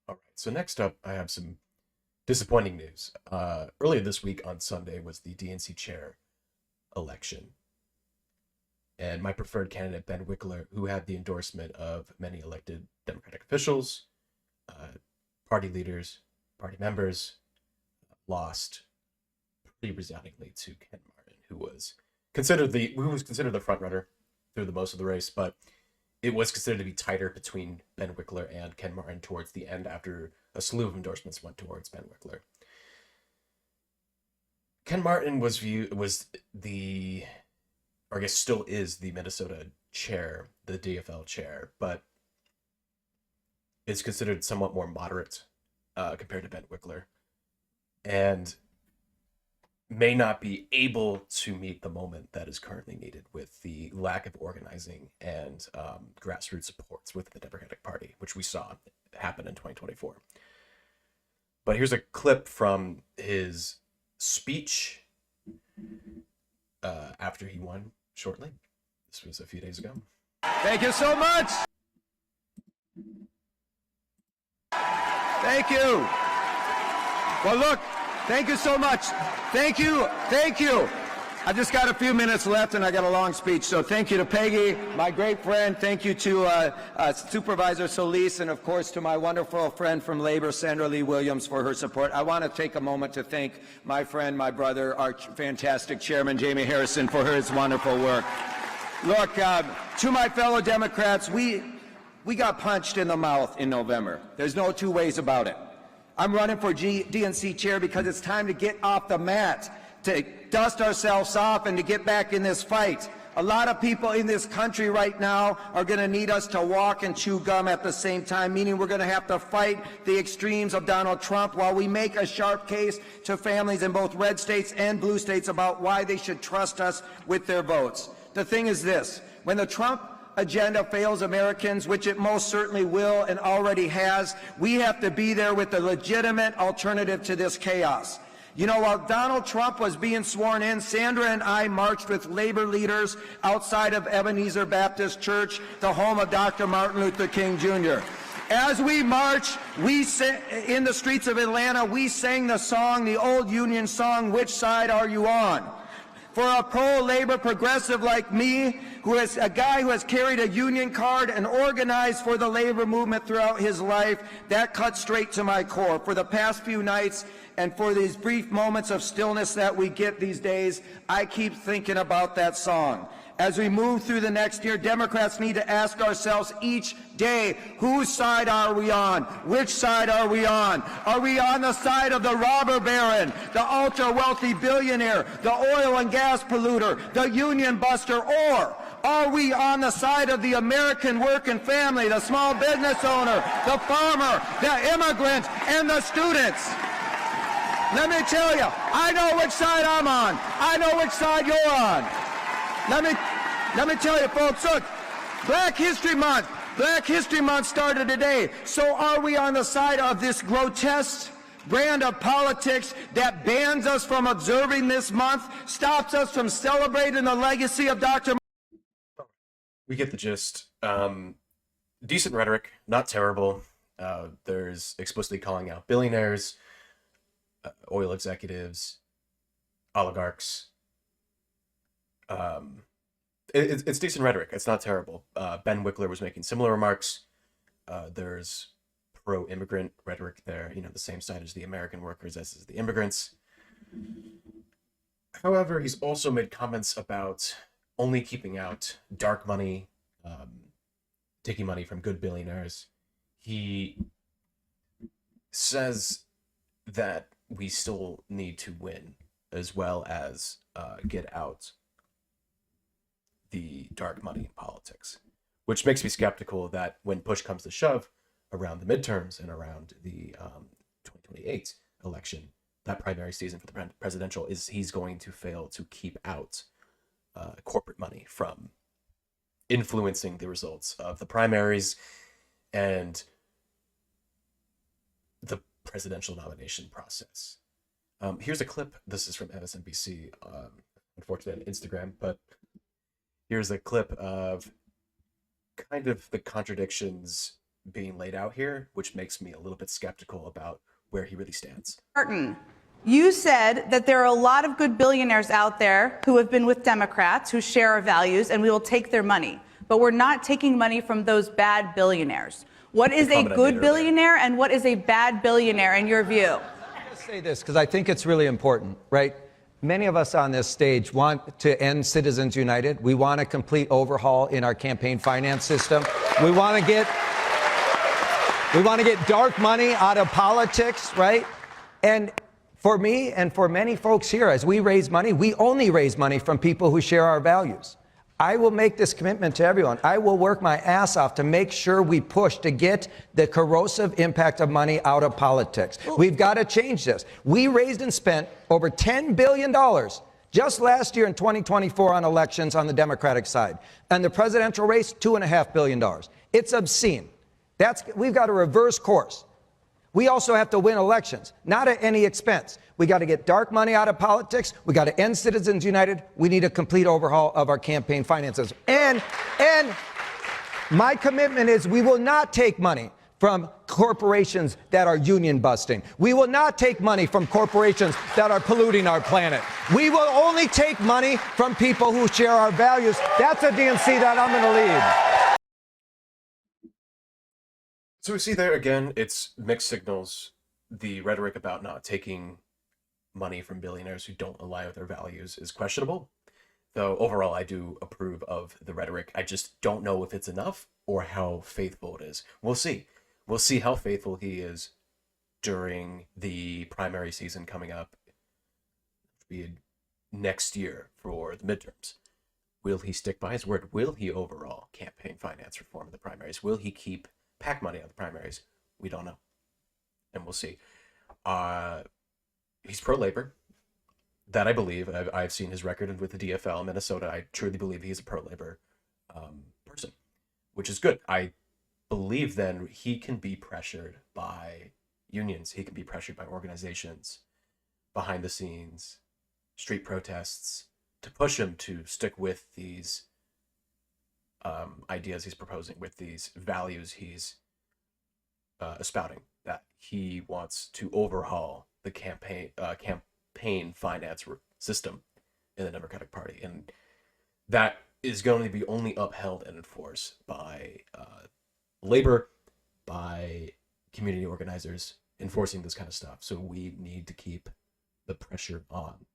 All right. So next up, I have some disappointing news. Earlier this week on Sunday was the DNC chair election, and my preferred candidate, Ben Wickler, who had the endorsement of many elected Democratic officials, uh, party leaders, party members, lost pretty resoundingly to Ken Martin, who was considered the front runner through the most of the race, but it was considered to be tighter between Ben Wickler and Ken Martin towards the end after a slew of endorsements went towards Ben Wickler. Ken Martin was the, or I guess still is the Minnesota chair, the DFL chair, but is considered somewhat more moderate compared to Ben Wickler, and may not be able to meet the moment that is currently needed with the lack of organizing and grassroots supports within the Democratic Party, which we saw happen in 2024. But here's a clip from his speech after he won shortly. This was a few days ago. Thank you so much. Thank you. Well, look, thank you so much. Thank you. Thank you. I've just got a few minutes left, and I got a long speech. So thank you to Peggy, my great friend. Thank you to Supervisor Solis, and, of course, to my wonderful friend from Labor, Sandra Lee Williams, for her support. I want to take a moment to thank my friend, my brother, our fantastic chairman, Jamie Harrison, for his wonderful work. Look, to my fellow Democrats, we got punched in the mouth in November. There's no two ways about it. I'm running for DNC chair because it's time to get off the mat, to dust ourselves off, and to get back in this fight. A lot of people in this country right now are going to need us to walk and chew gum at the same time, meaning we're going to have to fight the extremes of Donald Trump while we make a sharp case to families in both red states and blue states about why they should trust us with their votes. The thing is this: when the Trump agenda fails Americans, which it most certainly will and already has, we have to be there with a legitimate alternative to this chaos. You know, while Donald Trump was being sworn in, Sandra and I marched with labor leaders outside of Ebenezer Baptist Church, the home of Dr. Martin Luther King Jr. As we marched, in the streets of Atlanta, we sang the song, the old Union song, "Which Side Are You On?" For a pro-labor progressive like me, who is a guy who has carried a union card and organized for the labor movement throughout his life, that cuts straight to my core. For the past few nights and for these brief moments of stillness that we get these days, I keep thinking about that song. As we move through the next year, Democrats need to ask ourselves each day, whose side are we on? Which side are we on? Are we on the side of the robber baron, the ultra-wealthy billionaire, the oil and gas polluter, the union buster, or are we on the side of the American working family, the small business owner, the farmer, the immigrant, and the students? Let me tell you, I know which side I'm on. I know which side you're on. Let me tell you, folks, look, Black History Month started today. So are we on the side of this grotesque brand of politics that bans us from observing this month, stops us from celebrating the legacy of Dr. We get the gist. Decent rhetoric, not terrible. There's explicitly calling out billionaires, oil executives, oligarchs. It's decent rhetoric. It's not terrible. Ben Wickler was making similar remarks. There's pro-immigrant rhetoric there. You know, the same side as the American workers as is the immigrants. However, he's also made comments about only keeping out dark money, taking money from good billionaires. He says that we still need to win, as well as get out the dark money in politics, which makes me skeptical that when push comes to shove around the midterms and around the 2028 election, that primary season for the presidential, he's going to fail to keep out corporate money from influencing the results of the primaries and the presidential nomination process. Here's a clip. This is from MSNBC, unfortunately on Instagram, but here's a clip of kind of the contradictions being laid out here, which makes me a little bit skeptical about where he really stands. Martin, you said that there are a lot of good billionaires out there who have been with Democrats, who share our values, and we will take their money. But we're not taking money from those bad billionaires. What is a good billionaire and what is a bad billionaire in your view? I'm going to say this because I think it's really important, right? Many of us on this stage want to end Citizens United. We want a complete overhaul in our campaign finance system. We want to get dark money out of politics, right? And for me and for many folks here, as we raise money, we only raise money from people who share our values. I will make this commitment to everyone. I will work my ass off to make sure we push to get the corrosive impact of money out of politics. We've got to change this. We raised and spent over $10 billion just last year in 2024 on elections on the Democratic side. And the presidential race, $2.5 billion. It's obscene. We've got to reverse course. We also have to win elections, not at any expense. We got to get dark money out of politics. We got to end Citizens United. We need a complete overhaul of our campaign finances. And my commitment is we will not take money from corporations that are union busting. We will not take money from corporations that are polluting our planet. We will only take money from people who share our values. That's a DNC that I'm going to lead. So we see there again, it's mixed signals. The rhetoric about not taking money from billionaires who don't align with their values is questionable. Though overall, I do approve of the rhetoric. I just don't know if it's enough or how faithful it is. We'll see. We'll see how faithful he is during the primary season coming up next year for the midterms. Will he stick by his word? Will he overall campaign finance reform in the primaries? Will he keep PAC money on the primaries? We don't know, and we'll see. He's pro-labor. That I believe. I've seen his record with the DFL, Minnesota. I truly believe he's a pro-labor person, which is good. I believe then he can be pressured by unions. He can be pressured by organizations, behind the scenes, street protests, to push him to stick with these ideas he's proposing, with these values he's espouting, that he wants to overhaul the campaign finance system in the Democratic Party. And that is going to be only upheld and enforced by labor, by community organizers enforcing this kind of stuff. So we need to keep the pressure on